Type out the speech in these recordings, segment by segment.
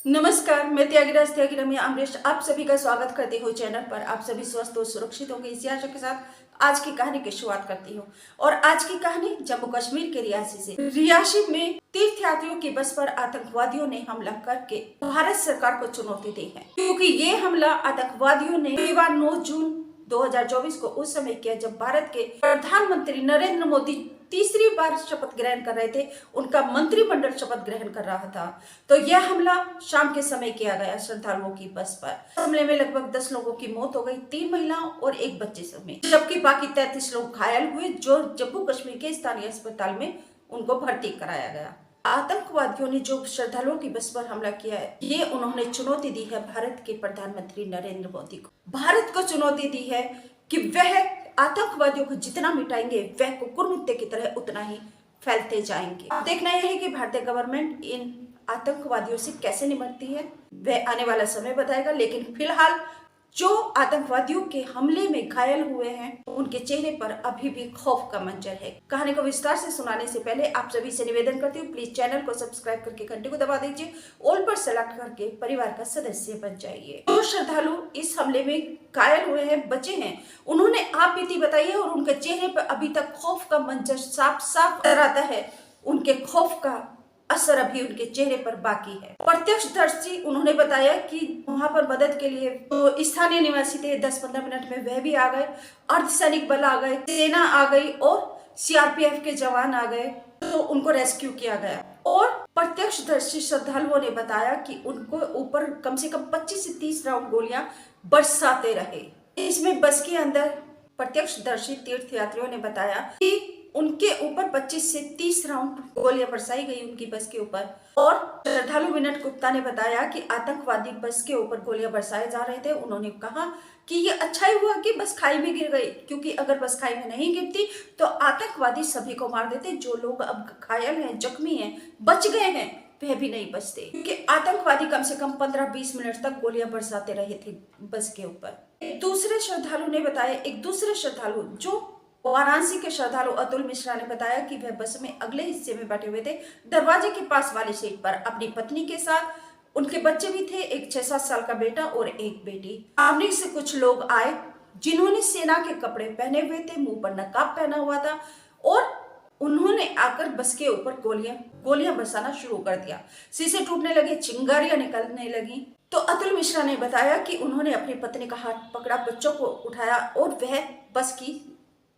नमस्कार, मैं त्यागीराज त्यागी में अमरीश आप सभी का स्वागत करती हूँ चैनल पर। आप सभी स्वस्थ और सुरक्षित होंगे इसी आशा के साथ आज की कहानी की शुरुआत करती हूँ। और आज की कहानी जम्मू कश्मीर के रियासी से। रियासी में तीर्थयात्रियों की बस पर आतंकवादियों ने हमला करके भारत सरकार को चुनौती दी है, क्योंकि ये हमला आतंकवादियों ने 9 जून 2024 को उस समय किया जब भारत के प्रधानमंत्री नरेंद्र मोदी तीसरी बार शपथ ग्रहण कर रहे थे। उनका मंत्रिमंडल शपथ ग्रहण कर रहा था। तो यह हमला शाम के समय किया गया श्रद्धालुओं की बस पर। हमले में लगभग 10 लोगों की मौत हो गई, 3 महिलाओं और एक बच्चे समेत, जबकि बाकी 33 लोग घायल हुए, जो जम्मू कश्मीर के स्थानीय अस्पताल में उनको भर्ती कराया गया। आतंकवादियों ने जो श्रद्धालुओं की बस पर हमला किया है, ये उन्होंने चुनौती दी है भारत के प्रधानमंत्री नरेंद्र मोदी को। भारत को चुनौती दी है कि वह आतंकवादियों को जितना मिटाएंगे वह कुकुरमुत्ते की तरह उतना ही फैलते जाएंगे। देखना यह है कि भारतीय गवर्नमेंट इन आतंकवादियों से कैसे निपटती है, वह आने वाला समय बताएगा। लेकिन फिलहाल जो आतंकवादियों के हमले में घायल हुए हैं, उनके चेहरे पर अभी भी खौफ का मंजर है। कहानी को विस्तार से सुनाने से पहले आप सभी से निवेदन करती हूँ, प्लीज चैनल को सब्सक्राइब करके घंटे को दबा दीजिए, ऑल पर सेलेक्ट करके परिवार का सदस्य बन जाइए। जो श्रद्धालु इस हमले में घायल हुए हैं, बचे हैं, उन्होंने आप बीती बताई है और उनके चेहरे पर अभी तक खौफ का मंजर साफ साफ नजर आता है। उनके खौफ का असर अभी उनके चेहरे पर बाकी है। प्रत्यक्षदर्शी उन्होंने बताया कि वहां पर मदद के लिए तो स्थानीय निवासी थे, 10-15 मिनट में वह भी आ गए, अर्धसैनिक बल आ गए, सेना आ गई और सीआरपीएफ के जवान आ गए, तो उनको रेस्क्यू किया गया। और प्रत्यक्षदर्शी श्रद्धालुओं ने बताया कि उनको ऊपर कम से कम 25 से 30 राउंड गोलियां बरसाते रहे। इसमें बस के अंदर प्रत्यक्षदर्शी तीर्थयात्रियों ने बताया कि उनके ऊपर 25 से 30 राउंड गोलियां बरसाई गई उनकी बस के ऊपर। और श्रद्धालु विनट गुप्ता ने बताया कि आतंकवादी बस के ऊपर गोलियां बरसाए जा रहे थे। उन्होंने कहा कि ये अच्छा ही हुआ कि बस खाई में गिर गई, क्योंकि अगर बस खाई में नहीं गिरती तो आतंकवादी सभी को मार देते। जो लोग अब घायल हैं, जख्मी हैं, बच गए हैं, वह भी नहीं बचते, क्योंकि आतंकवादी कम से कम 15-20 मिनट तक गोलियां बरसाते रहे थे बस के ऊपर। एक दूसरे श्रद्धालु जो वाराणसी के श्रद्धालु अतुल मिश्रा ने बताया कि वह बस में अगले हिस्से में बैठे हुए थे, दरवाजे के पास वाली सीट पर, अपनी पत्नी के साथ। उनके बच्चे भी थे, एक 6-7 साल का बेटा और एक बेटी। सामने से कुछ लोग आए जिन्होंने सेना के कपड़े पहने हुए थे, मुंह पर नकाब पहना हुआ था, और उन्होंने आकर बस के ऊपर गोलियां बरसाना शुरू कर दिया। शीशे टूटने लगे, चिंगारियां निकलने लगी। तो अतुल मिश्रा ने बताया कि उन्होंने अपनी पत्नी का हाथ पकड़ा, बच्चों को उठाया और वह बस की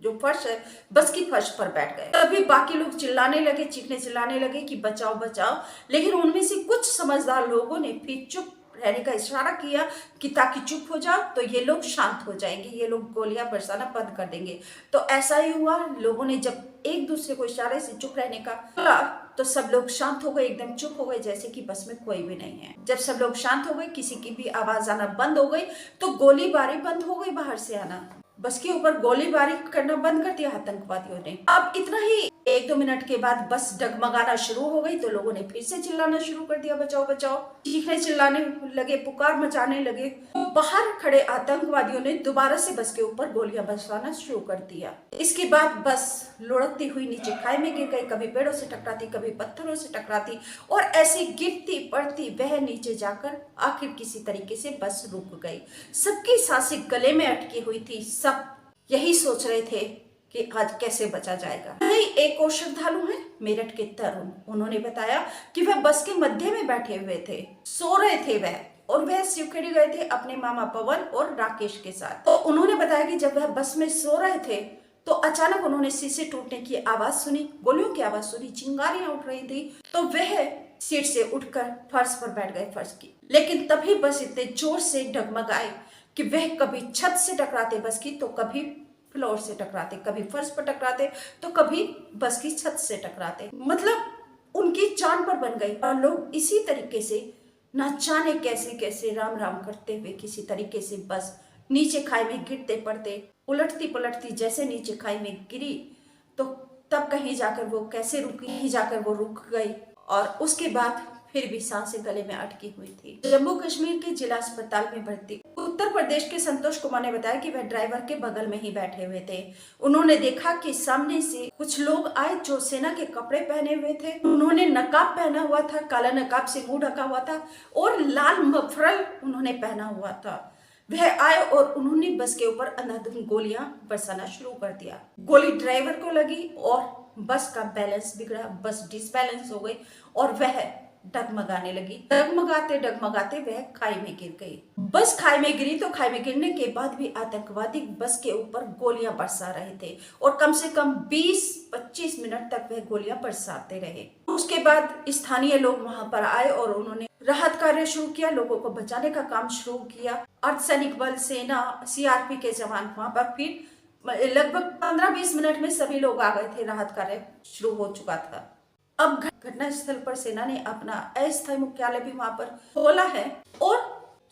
जो फर्श है, बस की फर्श पर बैठ गए। तभी बाकी लोग चिल्लाने लगे, चीखने चिल्लाने लगे कि बचाओ बचाओ। लेकिन उनमें से कुछ समझदार लोगों ने फिर चुप रहने का इशारा किया कि ताकि चुप हो जाओ तो ये लोग शांत हो जाएंगे, ये लोग गोलियां बरसाना बंद कर देंगे। तो ऐसा ही हुआ। लोगों ने जब एक दूसरे को इशारे से चुप रहने का बोला तो सब लोग शांत हो गए, एकदम चुप हो गए, जैसे कि बस में कोई भी नहीं है। जब सब लोग शांत हो गए, किसी की भी आवाज आना बंद हो गई, तो गोलीबारी बंद हो गई। बाहर से आना, बस के ऊपर गोलीबारी करना बंद कर दिया आतंकवादियों ने। अब इतना ही, 1-2 मिनट के बाद बस डगमगाना शुरू हो गई, तो लोगों ने फिर से चिल्लाना शुरू कर दिया, बचाओ बचाओ, चीखने चिल्लाने लगे, पुकार मचाने लगे। बाहर खड़े आतंकवादियों ने दोबारा से बस के ऊपर गोलियां बरसाना शुरू कर दिया। इसके बाद बस लुढ़कती हुई नीचे खाई में गिर गई, कभी पेड़ों से टकराती, कभी पत्थरों से टकराती, और ऐसी गिरती पड़ती वह नीचे जाकर आखिर किसी तरीके से बस रुक गई। सबकी सांसें गले में अटकी हुई थी। सब यही सोच रहे थे कि आज कैसे बचा जाएगा। नहीं, एक और श्रद्धालु है मेरठ के तरुण, उन्होंने बताया कि वह बस के मध्य में बैठे हुए थे, सो रहे थे वह, और वह शिवखेड़ी गए थे अपने मामा पवन और राकेश के साथ। तो उन्होंने बताया कि जब वह बस में सो रहे थे तो अचानक उन्होंने शीशे टूटने की आवाज सुनी, गोलियों की आवाज सुनी, चिंगारियां उठ रही थी। तो वह सीट से उठकर फर्श पर बैठ गए, फर्श की। लेकिन तभी बस इतने जोर से डगमगाए कि वह कभी छत से टकराते बस की, तो कभी फ्लोर से टकराते, कभी फर्श पर टकराते, तो कभी बस की छत से टकराते। मतलब उनकी जान पर बन गई। और लोग इसी तरीके से ना जाने कैसे कैसे राम राम करते हुए किसी तरीके से बस नीचे खाई में गिरते पड़ते, उलटती पलटती जैसे नीचे खाई में गिरी, तो तब कहीं जाकर वो कैसे रुकी, कहीं जाकर वो रुक गई, और उसके बाद फिर भी सांसें गले में अटकी हुई थी। जम्मू कश्मीर के जिला अस्पताल में भर्ती उत्तर प्रदेश के संतोष कुमार ने बताया कि वह ड्राइवर के बगल में ही बैठे हुए थे। उन्होंने देखा कि सामने से कुछ लोग आए जो सेना के कपड़े पहने हुए थे। उन्होंने नकाब पहना हुआ था, काला नकाब से मुंह ढका हुआ था और लाल मफरल उन्होंने पहना हुआ था। वह आए और उन्होंने बस के ऊपर अंधाधुंध गोलियां बरसाना शुरू कर दिया। गोली ड्राइवर को लगी और बस का बैलेंस बिगड़ा, बस डिसबैलेंस हो गई और वह डगमगाने लगी। डगमगाते डगमगाते वह खाई में गिर गई। बस खाई में गिरी तो खाई में गिरने के बाद भी आतंकवादी बस के ऊपर गोलियां बरसा रहे थे और कम से कम 20-25 मिनट तक वह गोलियां बरसाते रहे। उसके बाद स्थानीय लोग वहां पर आए और उन्होंने राहत कार्य शुरू किया, लोगों को बचाने का काम शुरू किया। अर्धसैनिक बल, सेना, सीआरपी के जवान वहां पर फिर लगभग 15-20 मिनट में सभी लोग आ गए थे। राहत कार्य शुरू हो चुका था। अब घटना स्थल पर सेना ने अपना अस्थायी मुख्यालय भी वहां पर खोला है और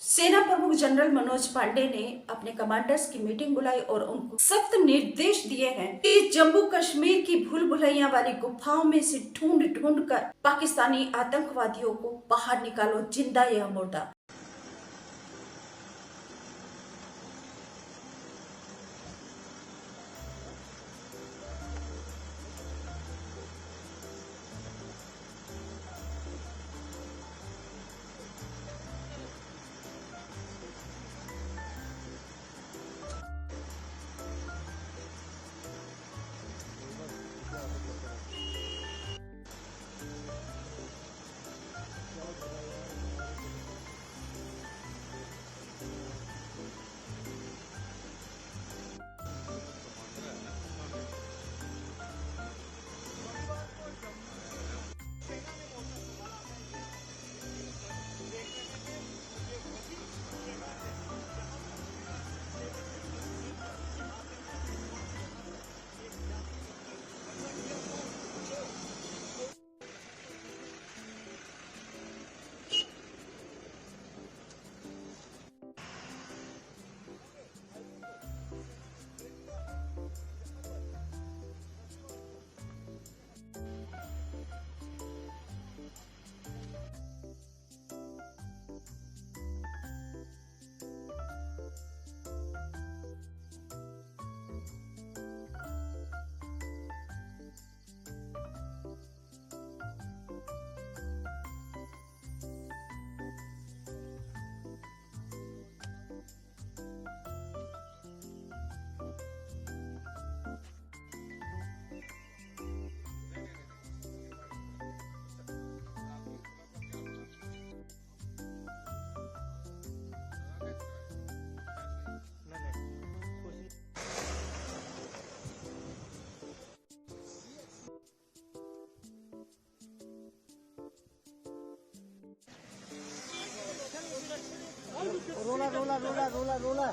सेना प्रमुख जनरल मनोज पांडे ने अपने कमांडर्स की मीटिंग बुलाई और उनको सख्त निर्देश दिए हैं कि जम्मू कश्मीर की भूल भुलैया वाली गुफाओं में से ढूंढ ढूंढ कर पाकिस्तानी आतंकवादियों को बाहर निकालो, जिंदा या मुर्दा। रोला रोला रोला रोला रोला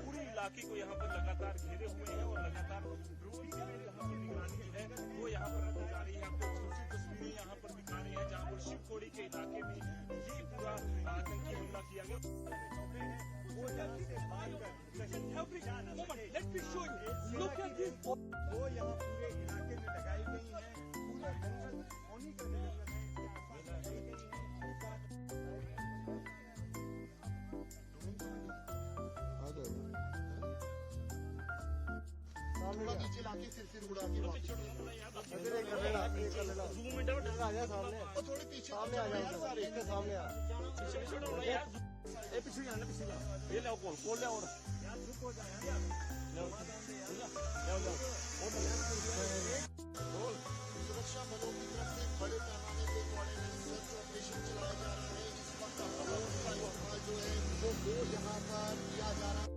पूरे इलाके को यहाँ पर लगातार घेरे हुए हैं और लगातार ड्रोन की यहाँ पर निगरानी जो है वो यहाँ पर रखी जा रही है। आपको दूसरी तस्वीरें यहाँ पर दिखा रही है जहाँ पर शिवखोड़ी के इलाके में ये पूरा आतंकी हमला किया गया। वो यहाँ पूरे इलाके में लगाई गई है, पूरा जंगल होनी का जंगल है, आसपास लगाई गई है। थोड़ा पीछे लाके सिर उड़ा के और थोड़े पीछे सामने आ जाओ, इसके सामने आ पीछे आना, पीछे ये ले कौन ले और सुरक्षा बलों की तरफ से बड़े पैमाने पे कोऑर्डिनेशन सर्च ऑपरेशन चलाया जा रहा है। इस वक्त जो है वो यहाँ पर किया जा रहा है।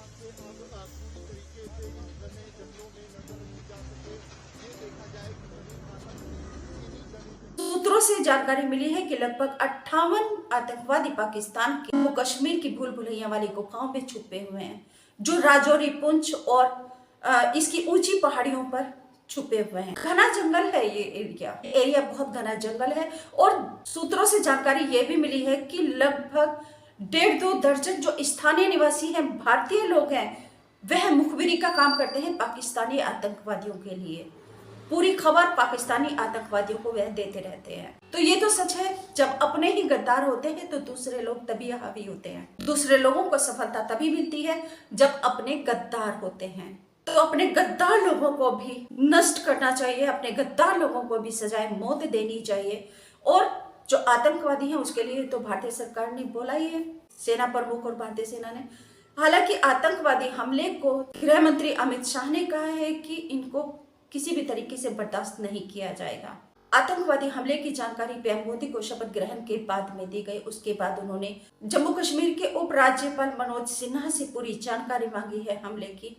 पूरी तरीके से इस घने जंगलों में नजर रखी जा सके, ये देखा जाए कि सूत्रों से जानकारी मिली है कि लगभग 58 आतंकवादी पाकिस्तान के जम्मू कश्मीर की भूल भुलैया वाली गुफाओं में छुपे हुए हैं, जो राजौरी, पुंछ और इसकी ऊंची पहाड़ियों पर छुपे हुए हैं। घना जंगल है ये एरिया बहुत घना जंगल है और सूत्रों से जानकारी ये भी मिली है कि लगभग 1.5-2 दर्जन जो स्थानीय निवासी हैं, भारतीय लोग हैं, वह मुखबिरी का काम करते हैं पाकिस्तानी आतंकवादियों के लिए। पूरी खबर पाकिस्तानी आतंकवादियों को वह देते रहते हैं। तो ये तो सच है, जब अपने ही गद्दार होते हैं तो दूसरे लोग तभी हावी होते हैं। दूसरे लोगों को सफलता तभी मिलती है जब अपने गद्दार होते हैं। तो अपने गद्दार लोगों को भी नष्ट करना चाहिए, अपने गद्दार लोगों को भी सजाए मौत देनी चाहिए। और जो आतंकवादी हैं उसके लिए तो भारतीय सरकार ने बोला ही है, सेना प्रमुख और भारतीय सेना ने। हालांकि आतंकवादी हमले को गृह मंत्री अमित शाह ने कहा है कि इनको किसी भी तरीके से बर्दाश्त नहीं किया जाएगा। आतंकवादी हमले की जानकारी पीएम मोदी को शपथ ग्रहण के बाद में दी गई। उसके बाद उन्होंने जम्मू कश्मीर के उपराज्यपाल मनोज सिन्हा से पूरी जानकारी मांगी है हमले की।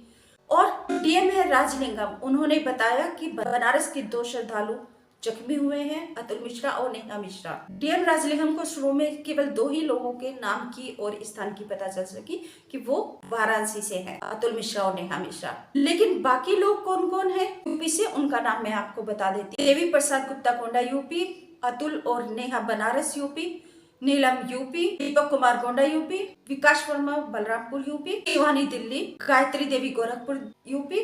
और डीएम है राजलिंगम, उन्होंने बताया कि बनारस के 2 श्रद्धालु जख्मी हुए हैं, अतुल मिश्रा और नेहा मिश्रा। डीएम राजलिंगम को शुरू में केवल 2 ही लोगों के नाम की और स्थान की पता चल सकी कि वो वाराणसी से हैं, अतुल मिश्रा और नेहा मिश्रा। लेकिन बाकी लोग कौन कौन है यूपी से, उनका नाम मैं आपको बता देती हूँ। देवी प्रसाद गुप्ता गोंडा यूपी, अतुल और Neha Banaras UP, Neelam UP, Deepak Kumar Gonda UP, Vikas Verma Balrampur UP, Shivani Delhi, Gayatri Devi Gorakhpur UP,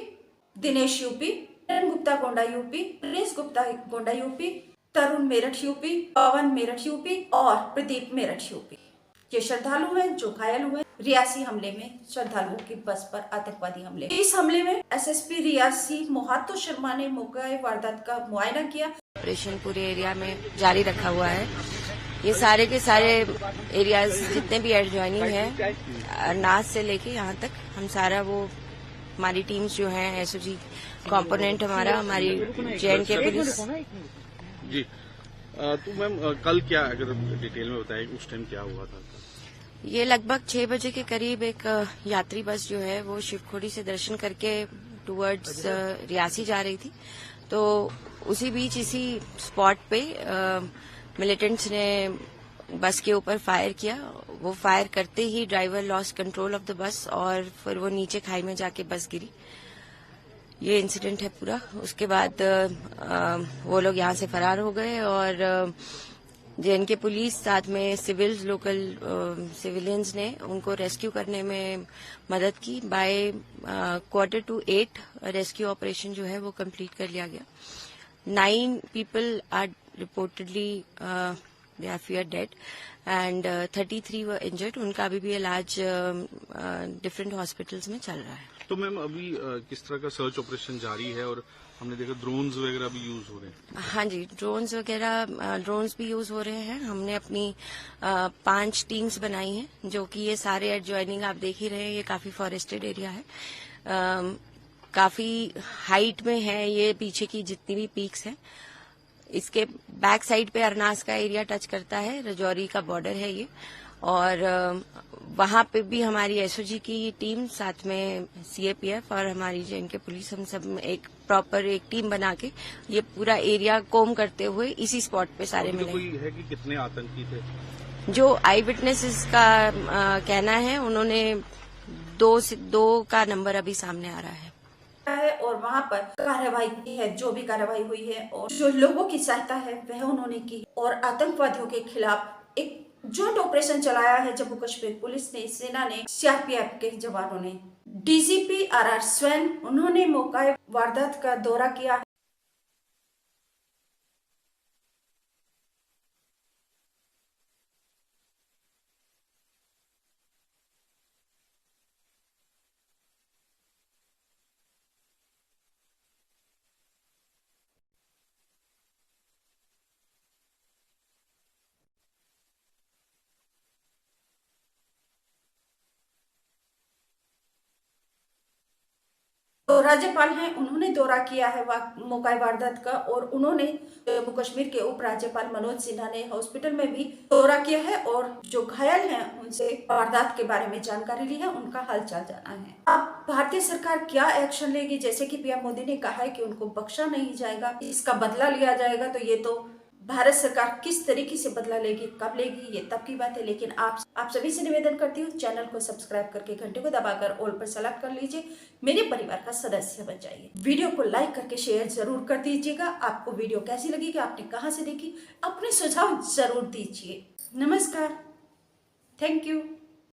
Dinesh UP, Gupta Gonda UP, Prince Gupta Gonda UP, Tarun Meerut UP, Pawan Meerut UP और प्रदीप मेरठ यूपी। ये श्रद्धालु हैं जो घायल हुए रियासी हमले में, श्रद्धालुओं की बस पर आतंकवादी हमले। इस हमले में एसएसपी रियासी मोहातो शर्मा ने मौके वारदात का मुआयना किया। ऑपरेशन पूरे एरिया में जारी रखा हुआ है। ये सारे के सारे एरियाज जितने भी एडजॉइनिंग है, अरनास से लेके यहाँ तक, हम सारा वो हमारी टीम्स जो हैं, एसओजी कंपोनेंट हमारा, हमारी जेएनके पुलिस जी। तो मैम कल क्या, अगर डिटेल में बताएं उस टाइम क्या हुआ था? ये लगभग 6 बजे के करीब एक यात्री बस जो है वो शिवखोड़ी से दर्शन करके टुवर्ड्स रियासी जा रही थी। तो उसी बीच इसी स्पॉट पे मिलिटेंट्स ने बस के ऊपर फायर किया। वो फायर करते ही driver loss control of the bus और फिर वो नीचे खाई में जाके बस गिरी। ये इंसिडेंट है पूरा। उसके बाद वो लोग यहाँ से फरार हो गए और जेएनके पुलिस साथ में सिविल्स, लोकल सिविलियंस ने उनको रेस्क्यू करने में मदद की। बाय 7:45 रेस्क्यू ऑपरेशन जो है वो कंप्लीट कर लिया गया। 9 people are reportedly they are feared dead and 33 were injured. उनका अभी भी इलाज डिफरेंट हॉस्पिटल्स में चल रहा है। तो मैम अभी किस तरह का सर्च ऑपरेशन जारी है और हमने देखा ड्रोन्स वगैरह भी यूज हो रहे हैं? हाँ जी, ड्रोन्स भी यूज हो रहे हैं। हमने अपनी 5 टीम्स बनाई हैं जो कि ये सारे एडजॉइनिंग आप देख ही रहे हैं। ये काफी फॉरेस्टेड एरिया है, काफी हाइट में है ये, पीछे की जितनी भी पीक्स हैं। इसके बैक साइड पे अरनास का एरिया टच करता है, रजौरी का बॉर्डर है ये। और वहां पे भी हमारी एसओजी की टीम, साथ में सीएपीएफ और हमारी जेएनके पुलिस, हम सब एक प्रॉपर एक टीम बना के ये पूरा एरिया कोम करते हुए इसी स्पॉट पे सारे मिले। कोई है कि कितने आतंकी थे? जो आई विटनेसेस का कहना है, उन्होंने 2 का नंबर अभी सामने आ रहा है और वहां पर कार्रवाई की है, जो भी कार्रवाई हुई है और जो लोगों की सहायता है वह उन्होंने की। और आतंकवादियों के खिलाफ एक जॉइंट ऑपरेशन चलाया है जम्मू कश्मीर पुलिस ने, सेना ने, सीआरपीएफ के जवानों ने। डीजीपी आरआर स्वैन, उन्होंने मौके वारदात का दौरा किया। तो राज्यपाल हैं, उन्होंने दौरा किया है मौका वारदात का। और उन्होंने जम्मू कश्मीर के उपराज्यपाल मनोज सिन्हा ने हॉस्पिटल में भी दौरा किया है और जो घायल हैं उनसे वारदात के बारे में जानकारी ली है, उनका हालचाल जाना है। अब भारतीय सरकार क्या एक्शन लेगी? जैसे कि पीएम मोदी ने कहा है कि उनको बख्शा नहीं जाएगा, इसका बदला लिया जाएगा। तो ये तो भारत सरकार किस तरीके से बदला लेगी, कब लेगी, ये तब की बात है। लेकिन आप सभी से निवेदन करती हूँ, चैनल को सब्सक्राइब करके घंटे को दबाकर ऑल पर सेलेक्ट कर लीजिए, मेरे परिवार का सदस्य बन जाइए। वीडियो को लाइक करके शेयर जरूर कर दीजिएगा। आपको वीडियो कैसी लगी, कि आपने कहाँ से देखी, अपने सुझाव जरूर दीजिए। नमस्कार, थैंक यू।